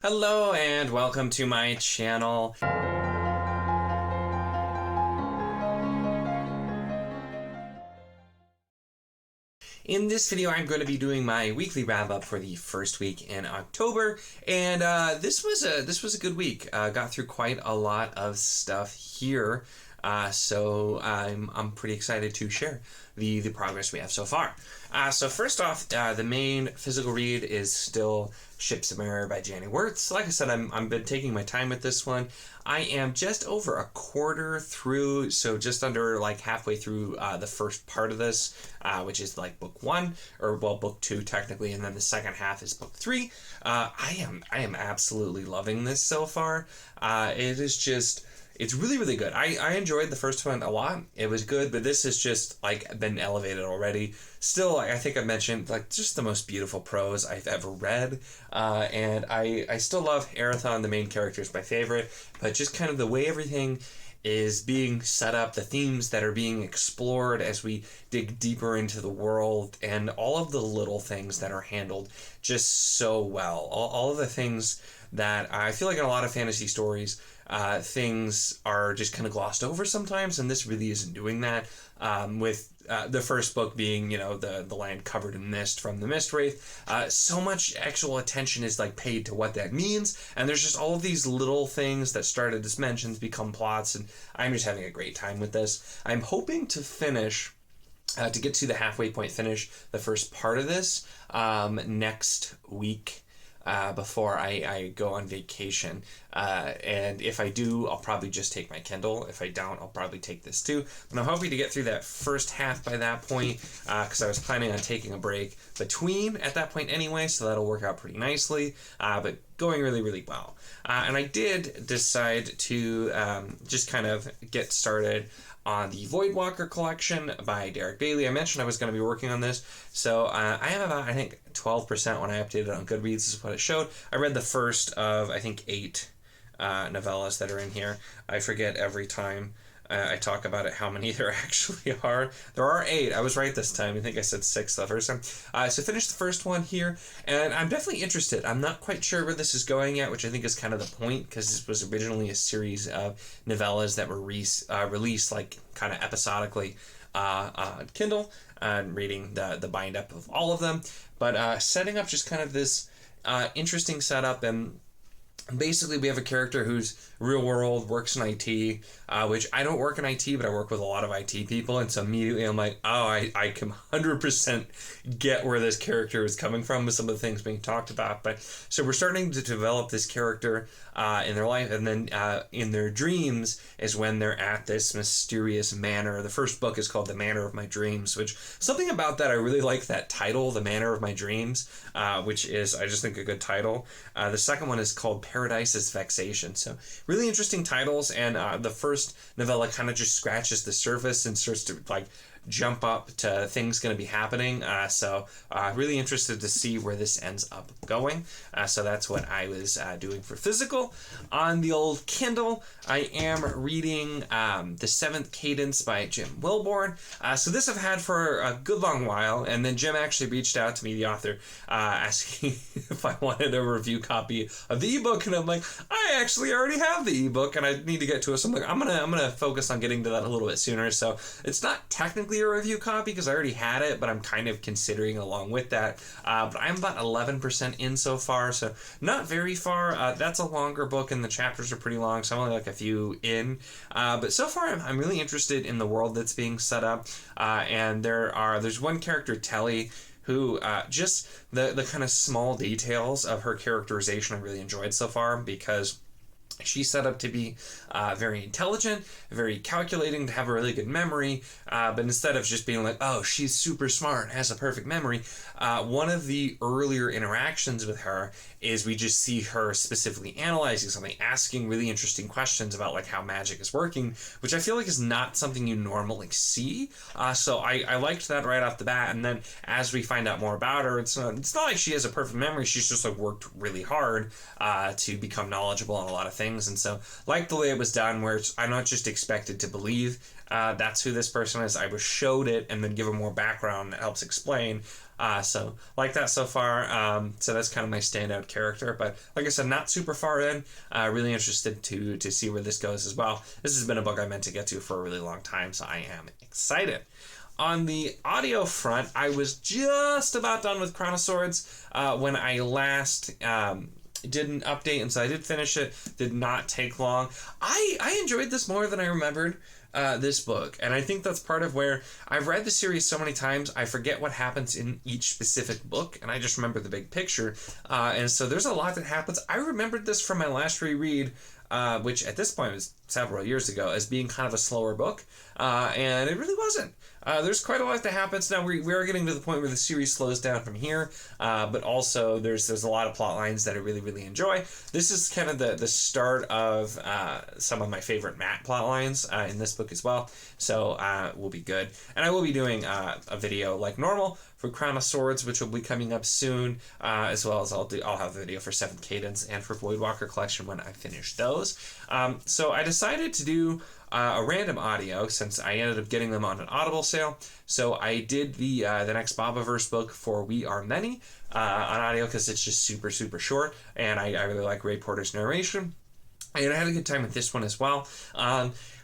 Hello and welcome to my channel. In this video, I'm going to be doing my weekly wrap-up for the first week in October, and this was a good week. Got through quite a lot of stuff here, so I'm pretty excited to share the progress we have so far. So first off, the main physical read is still Ships of Mirror by Janny Wirtz. Like I said, I've been taking my time with this one. I am just over a quarter through, so just under like halfway through the first part of this, which is like book one, or well, book two technically, and then the second half is book three. I am absolutely loving this so far. It is just, it's really, really good. I enjoyed the first one a lot. It was good, but this has just like been elevated already. Still, I think I mentioned, like, just the most beautiful prose I've ever read. And I still love Arathon, the main character, is my favorite, but just kind of the way everything is being set up, the themes that are being explored as we dig deeper into the world, and all of the little things that are handled just so well. All of the things that I feel like in a lot of fantasy stories, things are just kind of glossed over sometimes, and this really isn't doing that. With the first book being, you know, the land covered in mist from the Mist Wraith, so much actual attention is like paid to what that means, and there's just all of these little things that started as mentions become plots, and I'm just having a great time with this. I'm hoping to finish, to get to the halfway point, finish the first part of this next week. Before I go on vacation. And if I do, I'll probably just take my Kindle. If I don't, I'll probably take this too. But I'm hoping to get through that first half by that point, because I was planning on taking a break between at that point anyway, so that'll work out pretty nicely. But going really, really well. And I did decide to just kind of get started on the Voidwalker Collection by Derek Bailey. I mentioned I was going to be working on this, so I am about, I think, 12% when I updated on Goodreads is what it showed. I read the first of, I think, 8 novellas that are in here. I forget every time I talk about it how many there actually are. There are 8. I was right this time. I think I said 6 the first time. So finished the first one here, and I'm definitely interested. I'm not quite sure where this is going yet, which I think is kind of the point, because this was originally a series of novellas that were released like kind of episodically on Kindle, and reading the bind up of all of them. But setting up just kind of this interesting setup, and basically we have a character who's real world, works in IT, which I don't work in IT, but I work with a lot of IT people, and so immediately I'm like, oh, I can 100% get where this character is coming from with some of the things being talked about. But so we're starting to develop this character in their life, and then in their dreams is when they're at this mysterious manor. The first book is called The Manor of My Dreams, which something about that, I really like that title, The Manor of My Dreams, which is, I just think, a good title. The second one is called Paradise's Vexation. So really interesting titles, and the first novella kind of just scratches the surface and starts to like jump up to things going to be happening. So really interested to see where this ends up going. So that's what I was doing for physical. On the old Kindle, I am reading The Seventh Cadence by Jim Wilborn. So this I've had for a good long while, and then Jim actually reached out to me, the author, asking if I wanted a review copy of the ebook, and I'm like, I actually already have the ebook, and I need to get to it. So I'm like, I'm gonna focus on getting to that a little bit sooner. So it's not technically a review copy because I already had it, but I'm kind of considering along with that. But I'm about 11% in so far, so not very far. That's a longer book, and the chapters are pretty long, so I'm only like a few in. But so far, I'm really interested in the world that's being set up. And there's one character, Telly, who just the kind of small details of her characterization I really enjoyed so far, because she's set up to be very intelligent, very calculating, to have a really good memory, but instead of just being like, oh, she's super smart, has a perfect memory, one of the earlier interactions with her is we just see her specifically analyzing something, asking really interesting questions about like how magic is working, which I feel like is not something you normally see. So I liked that right off the bat, and then as we find out more about her, it's not like she has a perfect memory, she's just like worked really hard to become knowledgeable on a lot of things. And so like the way it was done, where I'm not just expected to believe that's who this person is. I was showed it and then given more background that helps explain. So like that so far. So that's kind of my standout character. But like I said, not super far in. Really interested to see where this goes as well. This has been a book I meant to get to for a really long time, so I am excited. On the audio front, I was just about done with Crown of Swords when I last did an update, and so I did finish it. Did not take long. I enjoyed this more than I remembered. This book, and I think that's part of where I've read the series so many times I forget what happens in each specific book, and I just remember the big picture, and so there's a lot that happens. I remembered this from my last reread, which at this point was several years ago, as being kind of a slower book, and it really wasn't. There's quite a lot that happens. Now we are getting to the point where the series slows down from here, but also there's a lot of plot lines that I really, really enjoy. This is kind of the start of some of my favorite Matt plot lines in this book as well, so will be good. And I will be doing a video like normal for Crown of Swords, which will be coming up soon, as well as I'll have a video for Seventh Cadence and for Voidwalker Collection when I finish those. So I decided to do a random audio since I ended up getting them on an Audible sale. So I did the next Bobaverse book for We Are Many on audio because it's just super, super short, and I really like Ray Porter's narration. And I had a good time with this one as well.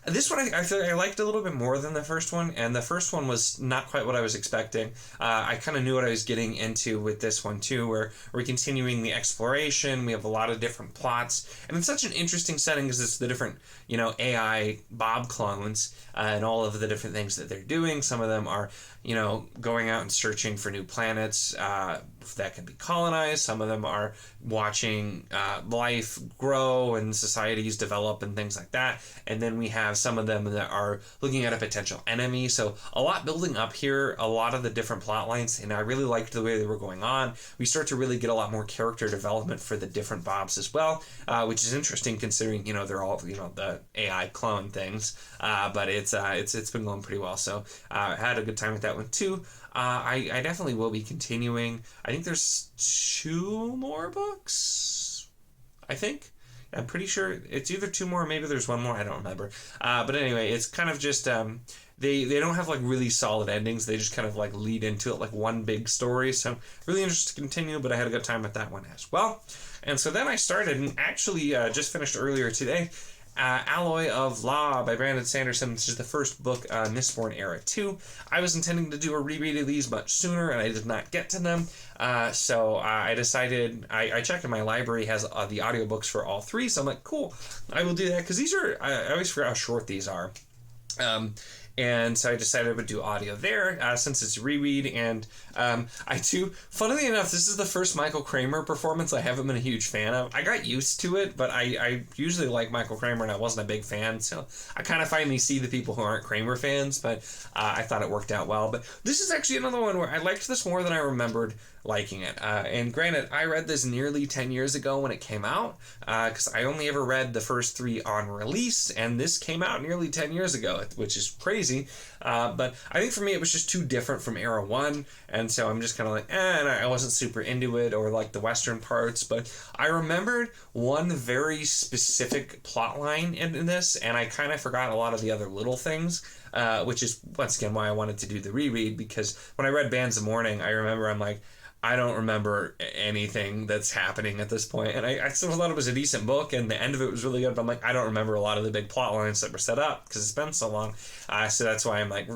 This one I feel like I liked a little bit more than the first one, and the first one was not quite what I was expecting. I kind of knew what I was getting into with this one too, where we're continuing the exploration. We have a lot of different plots, and it's such an interesting setting because it's the different, AI Bob clones and all of the different things that they're doing. Some of them are, going out and searching for new planets that can be colonized. Some of them are watching life grow and societies develop and things like that. And then we have some of them that are looking at a potential enemy. So a lot building up here, a lot of the different plot lines, and I really liked the way they were going on. We start to really get a lot more character development for the different Bobs as well, which is interesting considering, they're all, the AI clone things. But it's been going pretty well. So I had a good time with that one too. I definitely will be continuing. I think there's 2 more books, I think. I'm pretty sure it's either 2 more or maybe there's 1 more. I don't remember. But anyway, it's kind of just they don't have like really solid endings. They just kind of like lead into it like one big story. So really interested to continue, but I had a good time with that one as well. And so then I started and actually just finished earlier today. Alloy of Law by Brandon Sanderson. This is the first book, Mistborn Era 2. I was intending to do a reread of these much sooner, and I did not get to them. So I decided, I checked in my library, has the audiobooks for all 3, so I'm like, cool, I will do that, because these are, I always forget how short these are. And so I decided I would do audio there, since it's a reread, and funnily enough, this is the first Michael Kramer performance I haven't been a huge fan of. I got used to it, but I usually like Michael Kramer, and I wasn't a big fan, so I kind of finally see the people who aren't Kramer fans, but I thought it worked out well. But this is actually another one where I liked this more than I remembered liking it. And granted, I read this nearly 10 years ago when it came out, because I only ever read the first 3 on release, and this came out nearly 10 years ago, which is crazy. But I think for me it was just too different from Era 1, and so I'm just kind of like, and I wasn't super into it or like the Western parts, but I remembered one very specific plot line in this, and I kind of forgot a lot of the other little things, which is, once again, why I wanted to do the reread, because when I read Bands of Mourning, I remember I'm like, I don't remember anything that's happening at this point. And I still thought it was a decent book, and the end of it was really good, but I'm like, I don't remember a lot of the big plot lines that were set up because it's been so long. So that's why I'm like,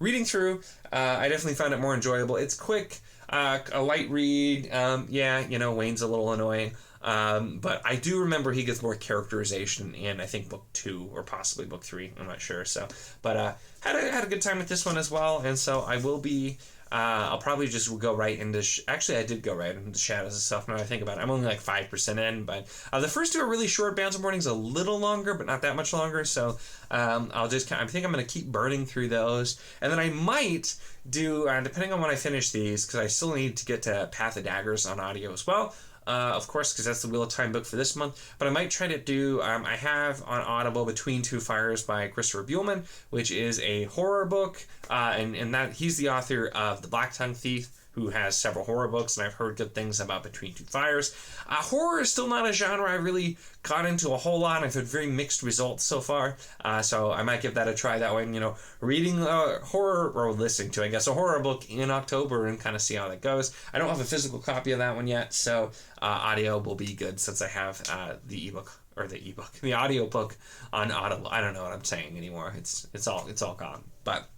reading through, I definitely found it more enjoyable. It's quick, a light read. Wayne's a little annoying. But I do remember he gets more characterization in, I think, book 2 or possibly book 3. I'm not sure. So, but had a good time with this one as well. And so I will be. I'll probably just go right into... Actually, I did go right into Shadows of Self now I think about it. I'm only like 5% in, but the first 2 are really short. Bands of Mourning's a little longer, but not that much longer. So I think I'm going to keep burning through those. And then I might do, depending on when I finish these, because I still need to get to Path of Daggers on audio as well. Of course, because that's the Wheel of Time book for this month. But I might try to do, I have on Audible Between Two Fires by Christopher Buehlman, which is a horror book. And that he's the author of The Black Tongue Thief, who has several horror books, and I've heard good things about Between Two Fires. Horror is still not a genre I really got into a whole lot. I've had very mixed results so far, so I might give that a try that way. Reading horror, or listening to, I guess, a horror book in October and kind of see how that goes. I don't have a physical copy of that one yet, so audio will be good since I have the audiobook on Audible. I don't know what I'm saying anymore. It's all gone. But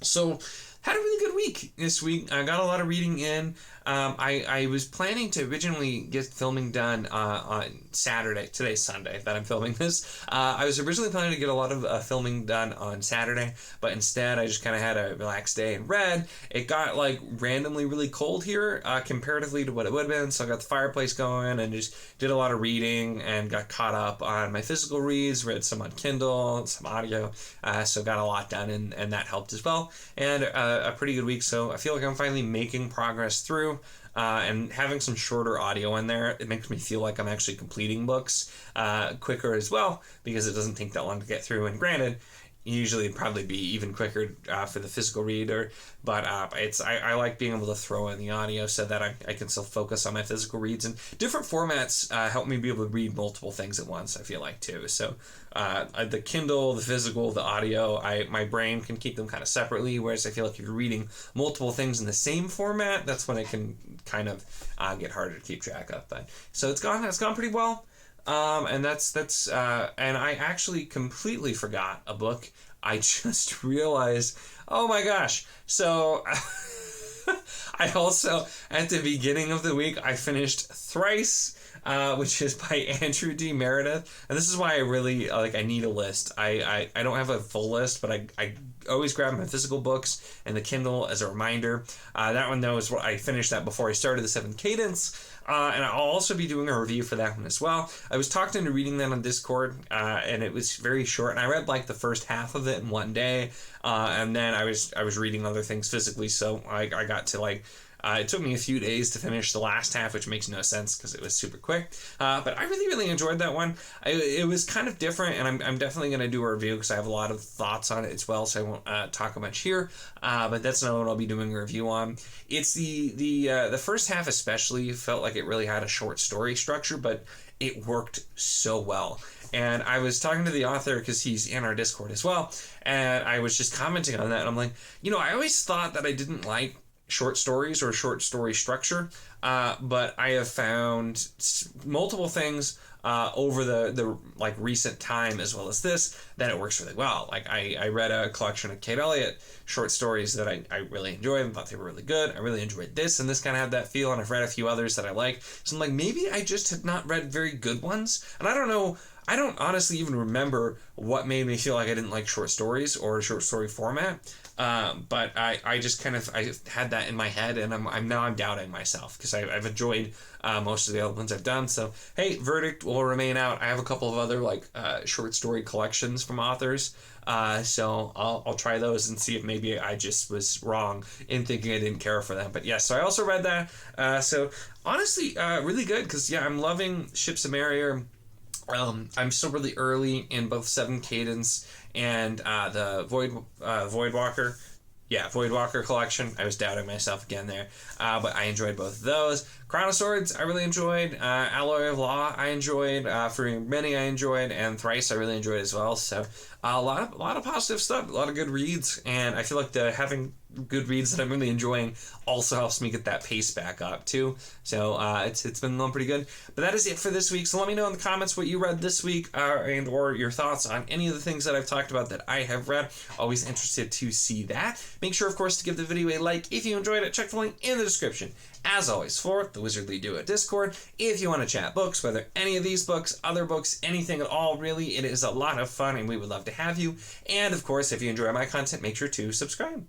so had a really good week this week. I got a lot of reading in. I was planning to originally get filming done on Saturday. Today's Sunday that I'm filming this. I was originally planning to get a lot of filming done on Saturday, but instead I just kind of had a relaxed day and read. It got like randomly really cold here comparatively to what it would have been, so I got the fireplace going and just did a lot of reading and got caught up on my physical reads, read some on Kindle, some audio, so got a lot done, and that helped as well. And a pretty good week, so I feel like I'm finally making progress through. And having some shorter audio in there, it makes me feel like I'm actually completing books quicker as well, because it doesn't take that long to get through. And granted, usually it'd probably be even quicker for the physical reader, but I like being able to throw in the audio so that I can still focus on my physical reads. And different formats help me be able to read multiple things at once, I feel like, too. So the Kindle, the physical, the audio, my brain can keep them kind of separately, whereas I feel like if you're reading multiple things in the same format, that's when it can kind of get harder to keep track of. But so it's gone pretty well. And that's and I actually completely forgot a book. I just realized, oh my gosh. So I also, at the beginning of the week, I finished Thrice, which is by Andrew D. Meredith. And this is why I really, I need a list. I don't have a full list, but I always grab my physical books and the Kindle as a reminder. That one, though, is what I finished that before I started the Seventh Cadence. And I'll also be doing a review for that one as well. I was talked into reading that on Discord, and it was very short. And I read the first half of it in one day, and then I was reading other things physically. So I got to it took me a few days to finish the last half, which makes no sense because it was super quick. But I really, really enjoyed that one. It was kind of different, and I'm definitely going to do a review because I have a lot of thoughts on it as well, so I won't talk much here. But that's another one I'll be doing a review on. It's the first half especially felt like it really had a short story structure, but it worked so well. And I was talking to the author because he's in our Discord as well, and I was just commenting on that, and I'm like, I always thought that I didn't like short stories or short story structure, but I have found multiple things over the recent time as well as this that it works really well. I read a collection of Kate Elliott short stories that I really enjoyed and thought they were really good. I really enjoyed this, and this kind of had that feel, and I've read a few others that I liked. So I'm like, maybe I just have not read very good ones, and I don't know. I don't honestly even remember what made me feel like I didn't like short stories or short story format. But I just kind of, I had that in my head, and I'm doubting myself because I've enjoyed most of the other ones I've done. So hey, verdict will remain out. I have a couple of other short story collections from authors, so I'll try those and see if maybe I just was wrong in thinking I didn't care for them. But yes, so I also read that. So honestly, really good because I'm loving Ships of Marrier. I'm still really early in both Seventh Cadence and the Voidwalker Collection. I was doubting myself again there, but I enjoyed both of those. Crown of Swords, I really enjoyed. Alloy of Law, I enjoyed. For Many, I enjoyed, and Thrice, I really enjoyed as well. So a lot of positive stuff, a lot of good reads, and I feel like having good reads that I'm really enjoying also helps me get that pace back up too. So it's been going pretty good. But that is it for this week. So let me know in the comments what you read this week, and or your thoughts on any of the things that I've talked about that I have read. Always interested to see that. Make sure, of course, to give the video a like if you enjoyed it. Check the link in the description. As always, for the Wizardly Duo Discord, if you want to chat books, whether any of these books, other books, anything at all, really, it is a lot of fun, and we would love to have you. And, of course, if you enjoy my content, make sure to subscribe.